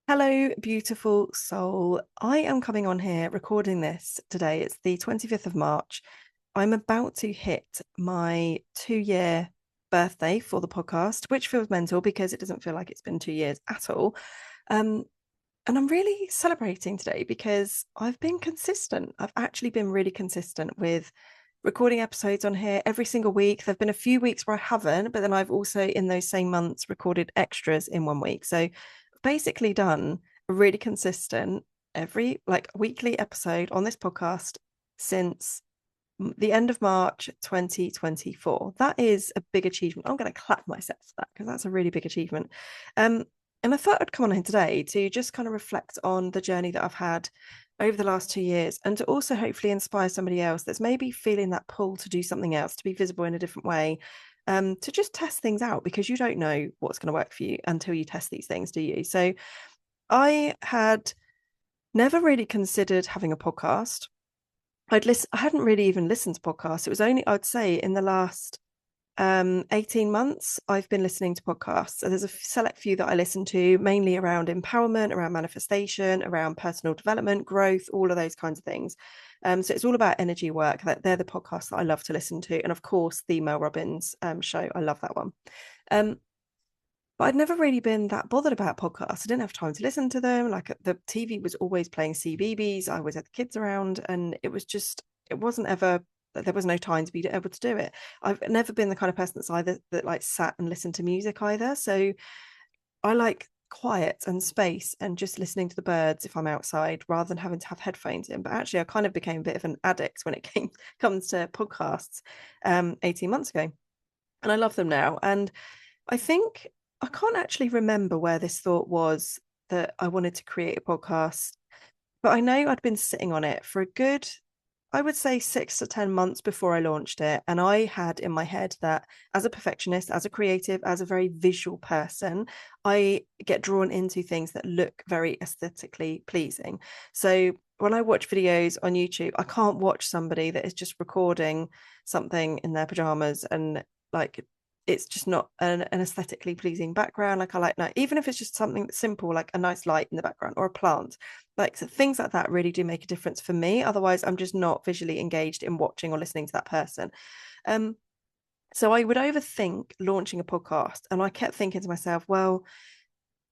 Hello, beautiful soul. I am coming on here recording this today. It's the 25th of March. I'm about to hit my 2 year birthday for the podcast, which feels mental because it doesn't feel like it's been 2 years at all. Um, and I'm really celebrating today because I've been consistent. I've actually been really consistent with recording episodes on here every single week. There have been a few weeks where I haven't, but then I've also, in those same months, recorded extras in one week. So basically done a really consistent every like weekly episode on this podcast since the end of March 2024. That is a big achievement. I'm going to clap myself for that because that's a really big achievement. Um, and I thought I'd come on here today to just kind of reflect on the journey that I've had over the last 2 years and to also hopefully inspire somebody else that's maybe feeling that pull to do something else, to be visible in a different way, to just test things out because you don't know what's going to work for you until you test these things, do you? So I had never really considered having a podcast. I hadn't really even listened to podcasts. It was only, I'd say, in the last 18 months, I've been listening to podcasts. So there's a select few that I listen to, mainly around empowerment, around manifestation, around personal development, growth, all of those kinds of things. So it's all about energy work. They're the podcasts that I love to listen to. And of course, the Mel Robbins show. I love that one. Um, but I'd never really been that bothered about podcasts. I didn't have time to listen to them. Like the TV was always playing CBeebies. I always had the kids around, and it wasn't ever, there was no time to be able to do it. I've never been the kind of person that's either that like sat and listened to music either. So I like quiet and space and just listening to the birds if I'm outside rather than having to have headphones in. But actually, I kind of became a bit of an addict when it comes to podcasts 18 months ago. And I love them now. And I think I can't actually remember where this thought was that I wanted to create a podcast, but I know I'd been sitting on it for a good, I would say 6 to 10 months before I launched it. And I had in my head that as a perfectionist, as a creative, as a very visual person, I get drawn into things that look very aesthetically pleasing. So when I watch videos on YouTube, I can't watch somebody that is just recording something in their pajamas and like it's just not an aesthetically pleasing background. Like I like no, even if it's just something simple, like a nice light in the background or a plant, like so things like that really do make a difference for me. Otherwise, I'm just not visually engaged in watching or listening to that person. Um, so I would overthink launching a podcast, and I kept thinking to myself, well,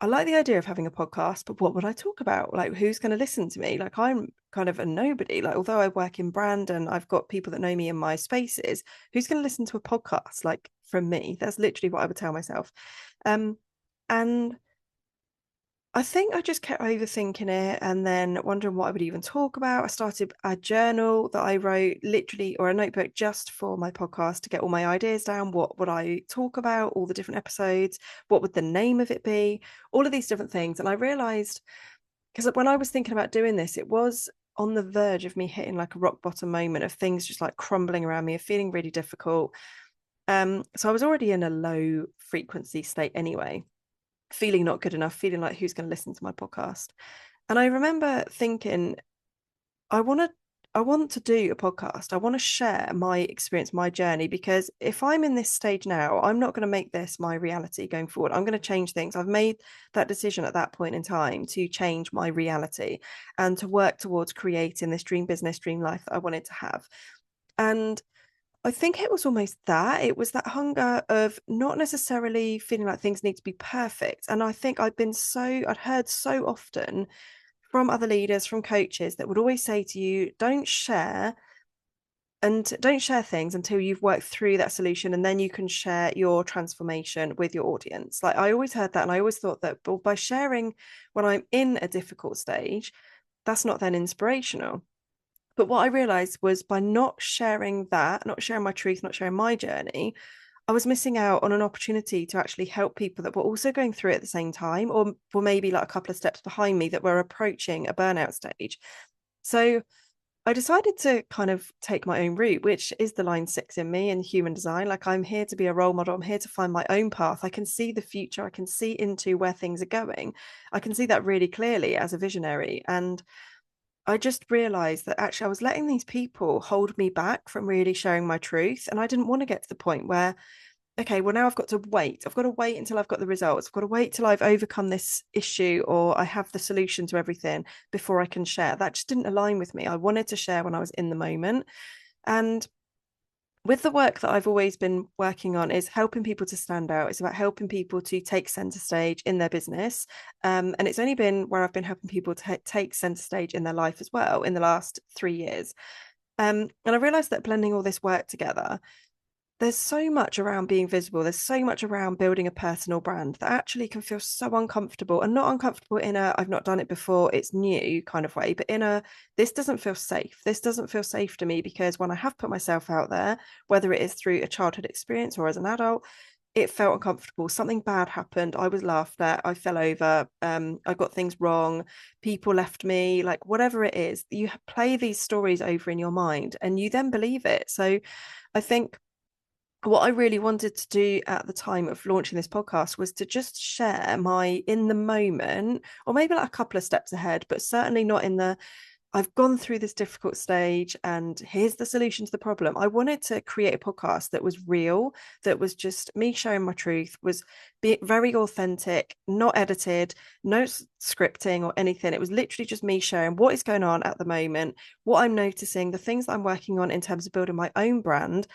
I like the idea of having a podcast, but what would I talk about? Like, who's going to listen to me? Like, I'm kind of a nobody. Like, although I work in brand and I've got people that know me in my spaces, who's going to listen to a podcast like from me? That's literally what I would tell myself. And I think I just kept overthinking it and then wondering what I would even talk about. I started a journal that I wrote literally, or a notebook just for my podcast to get all my ideas down. What would I talk about? All the different episodes? What would the name of it be? All of these different things. And I realized, because when I was thinking about doing this, it was on the verge of me hitting like a rock bottom moment of things just like crumbling around me, of feeling really difficult. So I was already in a low frequency state anyway, feeling not good enough, feeling like who's going to listen to my podcast. And I remember thinking, I want to I want to do a podcast. I want to share my experience, my journey, because if I'm in this stage now, I'm not going to make this my reality going forward. I'm going to change things. I've made that decision at that point in time to change my reality and to work towards creating this dream business, dream life that I wanted to have. And I think it was almost that. It was that hunger of not necessarily feeling like things need to be perfect. And I think I'd heard so often from other leaders, from coaches that would always say to you, don't share things until you've worked through that solution and then you can share your transformation with your audience. Like I always heard that and I always thought that by sharing when I'm in a difficult stage, that's not then inspirational. But what I realized was by not sharing that, not sharing my truth, not sharing my journey, I was missing out on an opportunity to actually help people that were also going through it at the same time, or were maybe like a couple of steps behind me that were approaching a burnout stage. So I decided to kind of take my own route, which is the line 6 in me in human design. Like I'm here to be a role model. I'm here to find my own path. I can see the future. I can see into where things are going. I can see that really clearly as a visionary. And I just realized that actually I was letting these people hold me back from really sharing my truth. And I didn't want to get to the point where okay, well, now I've got to wait. I've got to wait until I've got the results. I've got to wait till I've overcome this issue or I have the solution to everything before I can share. That just didn't align with me. I wanted to share when I was in the moment. And with the work that I've always been working on is helping people to stand out. It's about helping people to take center stage in their business. And it's only been where I've been helping people to take center stage in their life as well in the last 3 years. And I realized that blending all this work together, there's so much around being visible. There's so much around building a personal brand that actually can feel so uncomfortable, and not uncomfortable in a I've not done it before, it's new kind of way, but in a this doesn't feel safe. This doesn't feel safe to me because when I have put myself out there, whether it is through a childhood experience or as an adult, it felt uncomfortable. Something bad happened. I was laughed at. I fell over. I got things wrong. People left me. Like whatever it is, you play these stories over in your mind, and you then believe it. So, I think what I really wanted to do at the time of launching this podcast was to just share my in the moment, or maybe like a couple of steps ahead, but certainly not in the I've gone through this difficult stage and here's the solution to the problem. I wanted to create a podcast that was real, that was just me sharing my truth, was very authentic, not edited, no scripting or anything. It was literally just me sharing what is going on at the moment, what I'm noticing, the things that I'm working on in terms of building my own brand.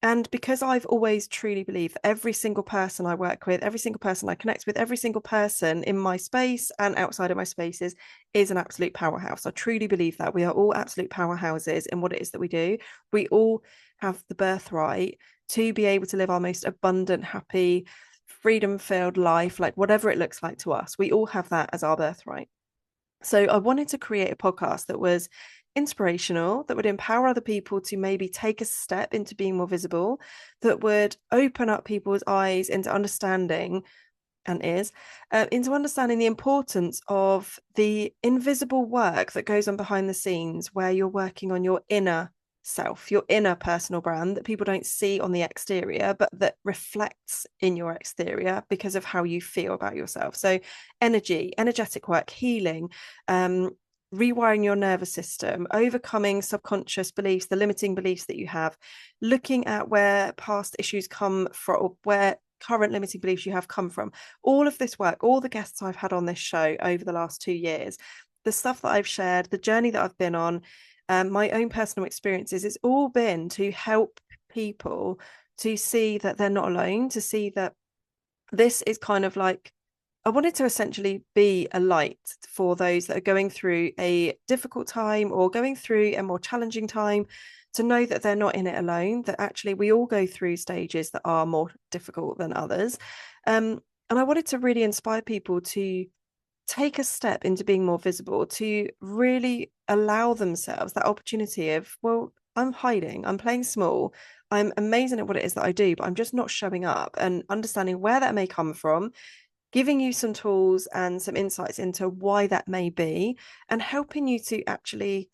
And because I've always truly believed that every single person I work with, every single person I connect with, every single person in my space and outside of my spaces is an absolute powerhouse. I truly believe that we are all absolute powerhouses in what it is that we do. We all have the birthright to be able to live our most abundant, happy, freedom-filled life, like whatever it looks like to us. We all have that as our birthright. So I wanted to create a podcast that was inspirational, that would empower other people to maybe take a step into being more visible, that would open up people's eyes into understanding and ears, into understanding the importance of the invisible work that goes on behind the scenes, where you're working on your inner self, your inner personal brand that people don't see on the exterior, but that reflects in your exterior because of how you feel about yourself. So, energetic work, healing, rewiring your nervous system, overcoming subconscious beliefs, the limiting beliefs that you have, looking at where past issues come from, or where current limiting beliefs you have come from. All of this work, all the guests I've had on this show over the last 2 years, the stuff that I've shared, the journey that I've been on, my own personal experiences, it's all been to help people to see that they're not alone, to see that this is kind of like, I wanted to essentially be a light for those that are going through a difficult time or going through a more challenging time, to know that they're not in it alone, that actually we all go through stages that are more difficult than others. And I wanted to really inspire people to take a step into being more visible, to really allow themselves that opportunity of, well, I'm hiding, I'm playing small, I'm amazing at what it is that I do, but I'm just not showing up, and understanding where that may come from, giving you some tools and some insights into why that may be, and helping you to actually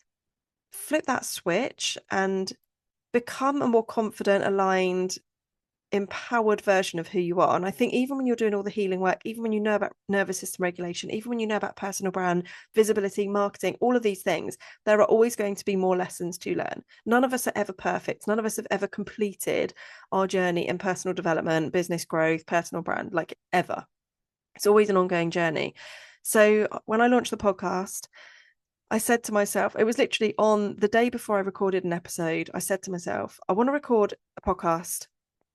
flip that switch and become a more confident, aligned, empowered version of who you are. And I think even when you're doing all the healing work, even when you know about nervous system regulation, even when you know about personal brand, visibility, marketing, all of these things, there are always going to be more lessons to learn. None of us are ever perfect. None of us have ever completed our journey in personal development, business growth, personal brand, like ever. It's always an ongoing journey. So when I launched the podcast, I said to myself, it was literally on the day before I recorded an episode, I said to myself, I want to record a podcast.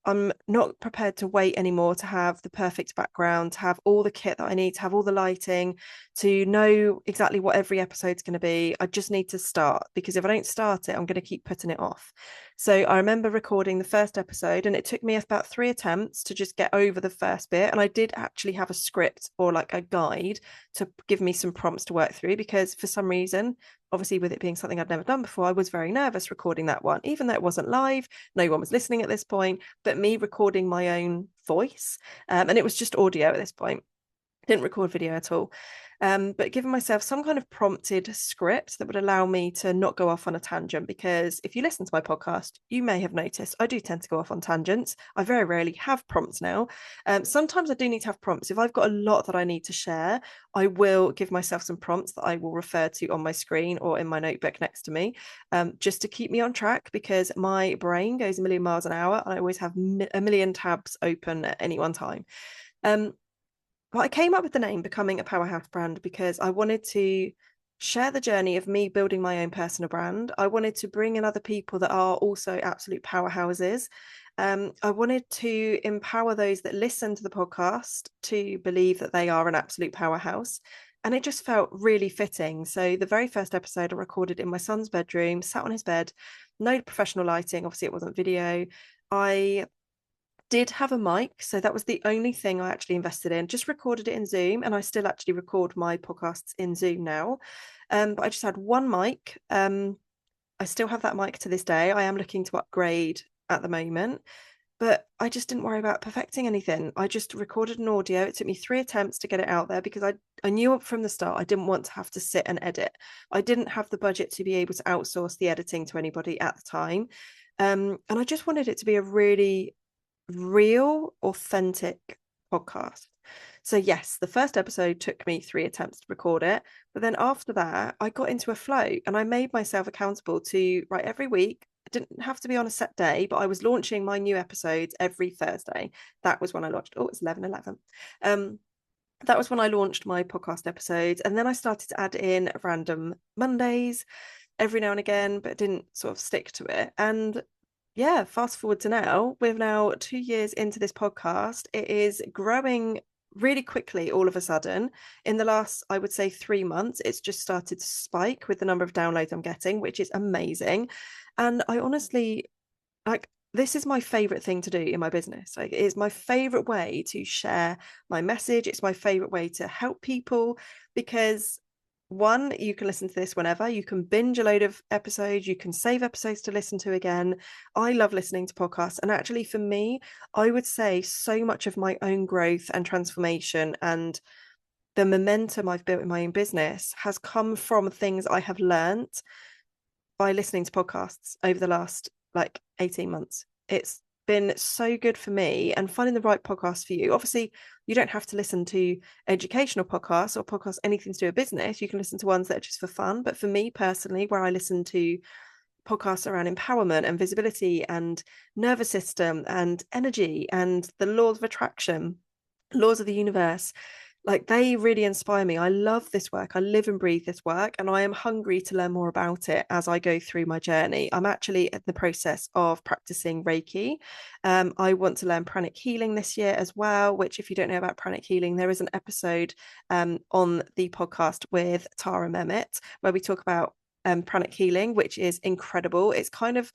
I'm not prepared to wait anymore to have the perfect background, to have all the kit that I need, to have all the lighting, to know exactly what every episode's going to be. I just need to start, because if I don't start it, I'm going to keep putting it off. So I remember recording the first episode, and it took me about 3 attempts to just get over the first bit. And I did actually have a script or like a guide to give me some prompts to work through, because for some reason, obviously with it being something I'd never done before, I was very nervous recording that one, even though it wasn't live, no one was listening at this point, but me recording my own voice. And it was just audio at this point. Didn't record video at all. But giving myself some kind of prompted script that would allow me to not go off on a tangent. Because if you listen to my podcast, you may have noticed I do tend to go off on tangents. I very rarely have prompts now. Sometimes I do need to have prompts. If I've got a lot that I need to share, I will give myself some prompts that I will refer to on my screen or in my notebook next to me, just to keep me on track, because my brain goes a million miles an hour. I always have a million tabs open at any one time. Um, well, I came up with the name Becoming a Powerhouse Brand because I wanted to share the journey of me building my own personal brand. I wanted to bring in other people that are also absolute powerhouses. I wanted to empower those that listen to the podcast to believe that they are an absolute powerhouse. And it just felt really fitting. So, the very first episode I recorded in my son's bedroom, sat on his bed, no professional lighting. Obviously, it wasn't video. I did have a mic, so that was the only thing I actually invested in. Just recorded it in Zoom, and I still actually record my podcasts in Zoom now. But I just had one mic. I still have that mic to this day. I am looking to upgrade at the moment, but I just didn't worry about perfecting anything. I just recorded an audio. It took me 3 attempts to get it out there because I knew from the start I didn't want to have to sit and edit. I didn't have the budget to be able to outsource the editing to anybody at the time. And I just wanted it to be a really real, authentic podcast. So, yes, the first episode took me 3 attempts to record it. But then after that, I got into a flow and I made myself accountable to write every week. It didn't have to be on a set day, but I was launching my new episodes every Thursday. That was when I launched. Oh, it's 11:11. That was when I launched my podcast episodes. And then I started to add in random Mondays every now and again, but didn't sort of stick to it. And yeah, fast forward to now, we're now 2 years into this podcast. It is growing really quickly all of a sudden. In the last, I would say, 3 months, it's just started to spike with the number of downloads I'm getting, which is amazing. And I honestly, like, this is my favorite thing to do in my business. Like, it is my favorite way to share my message. It's my favorite way to help people because one, you can listen to this whenever. You can binge a load of episodes. You can save episodes to listen to again. I love listening to podcasts. And actually, for me, I would say so much of my own growth and transformation and the momentum I've built in my own business has come from things I have learned by listening to podcasts over the last 18 months. It's been so good for me, and finding the right podcast for you. Obviously, you don't have to listen to educational podcasts or podcasts anything to do with business. You can listen to ones that are just for fun. But for me personally, where I listen to podcasts around empowerment and visibility and nervous system and energy and the laws of attraction, laws of the universe, they really inspire me. I love this work. I live and breathe this work, and I am hungry to learn more about it as I go through my journey. I'm actually in the process of practicing Reiki. I want to learn pranic healing this year as well, which, if you don't know about pranic healing, there is an episode on the podcast with Tara Mehmet where we talk about pranic healing, which is incredible. It's kind of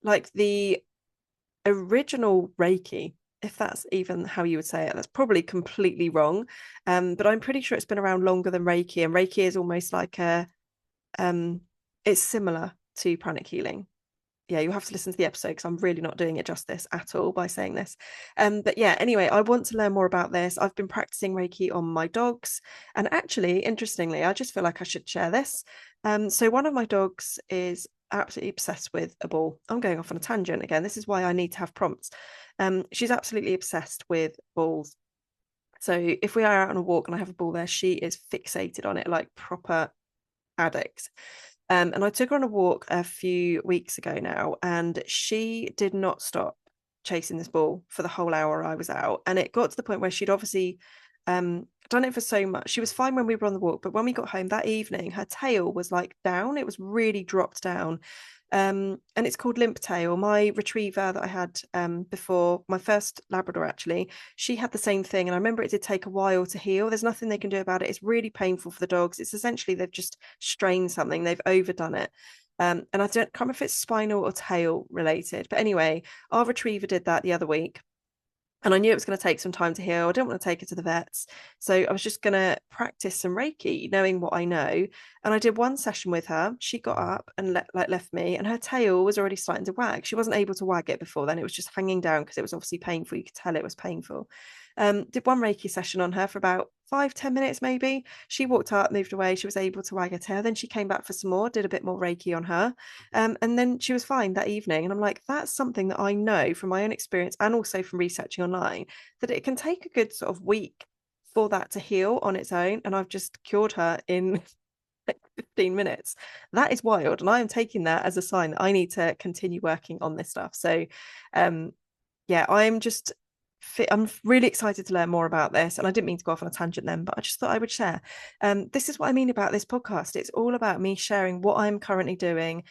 like the original Reiki, if that's even how you would say it. That's probably completely wrong. But I'm pretty sure it's been around longer than Reiki, and Reiki is almost like it's similar to pranic healing. Yeah, you have to listen to the episode because I'm really not doing it justice at all by saying this. But yeah, anyway, I want to learn more about this. I've been practicing Reiki on my dogs, and actually, interestingly, I just feel like I should share this. So one of my dogs is absolutely obsessed with a ball. I'm going off on a tangent again. This is why I need to have prompts. She's absolutely obsessed with balls. So if we are out on a walk and I have a ball there, she is fixated on it like proper addict. And I took her on a walk a few weeks ago now, and she did not stop chasing this ball for the whole hour I was out. And it got to the point where she'd obviously done it for so much. She was fine when we were on the walk, but when we got home that evening, her tail was down. It was really dropped down. And it's called limp tail. My retriever that I had before, my first Labrador actually, she had the same thing. And I remember it did take a while to heal. There's nothing they can do about it. It's really painful for the dogs. It's essentially they've just strained something, they've overdone it. And I can't remember if it's spinal or tail related. But anyway, our retriever did that the other week. And I knew it was going to take some time to heal. I didn't want to take her to the vets. So I was just going to practice some Reiki, knowing what I know. And I did one session with her. She got up and left me, and her tail was already starting to wag. She wasn't able to wag it before then. It was just hanging down because it was obviously painful. You could tell it was painful. Did one Reiki session on her for about 5-10 minutes maybe. She walked up, moved away, she was able to wag her tail, then she came back for some more, did a bit more Reiki on her, and then she was fine that evening. And I'm like, that's something that I know from my own experience and also from researching online, that it can take a good sort of week for that to heal on its own, and I've just cured her in like 15 minutes. That is wild, and I am taking that as a sign that I need to continue working on this stuff. So um yeah, I'm really excited to learn more about this. And I didn't mean to go off on a tangent then, but I just thought I would share. This is what I mean about this podcast. It's all about me sharing what I'm currently doing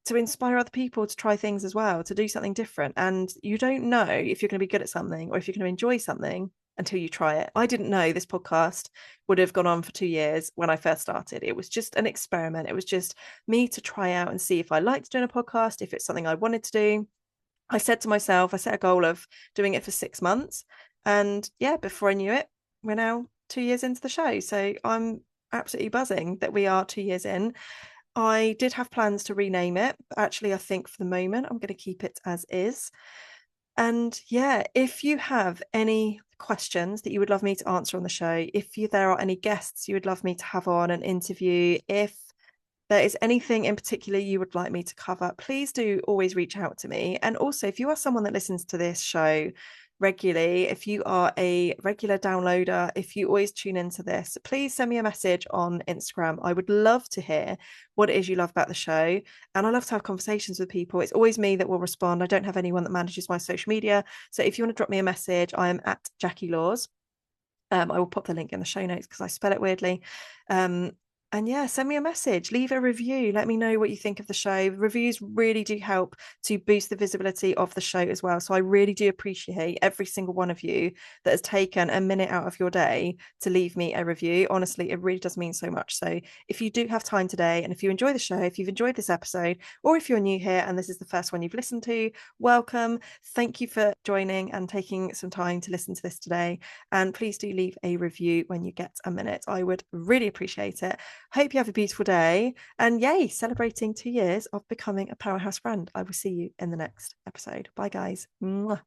to inspire other people to try things as well, to do something different. And you don't know if you're going to be good at something or if you're going to enjoy something until you try it. I didn't know this podcast would have gone on for 2 years when I first started. It was just an experiment. It was just me to try out and see if I liked doing a podcast, if it's something I wanted to do. I said to myself, I set a goal of doing it for 6 months. And yeah, before I knew it, we're now 2 years into the show. So I'm absolutely buzzing that we are 2 years in. I did have plans to rename it, but actually, I think for the moment, I'm going to keep it as is. And yeah, if you have any questions that you would love me to answer on the show, there are any guests you would love me to have on an interview, if there is anything in particular you would like me to cover, please do always reach out to me. And also, if you are someone that listens to this show regularly, if you are a regular downloader, if you always tune into this, please send me a message on Instagram. I would love to hear what it is you love about the show. And I love to have conversations with people. It's always me that will respond. I don't have anyone that manages my social media. So if you want to drop me a message, I am at Jackie Laws. I will pop the link in the show notes because I spell it weirdly. And yeah, send me a message, leave a review, let me know what you think of the show. Reviews really do help to boost the visibility of the show as well. So I really do appreciate every single one of you that has taken a minute out of your day to leave me a review. Honestly, it really does mean so much. So if you do have time today, and if you enjoy the show, if you've enjoyed this episode, or if you're new here and this is the first one you've listened to, welcome. Thank you for joining and taking some time to listen to this today. And please do leave a review when you get a minute. I would really appreciate it. Hope you have a beautiful day. And yay, celebrating 2 years of becoming a powerhouse brand. I will see you in the next episode. Bye, guys. Mwah.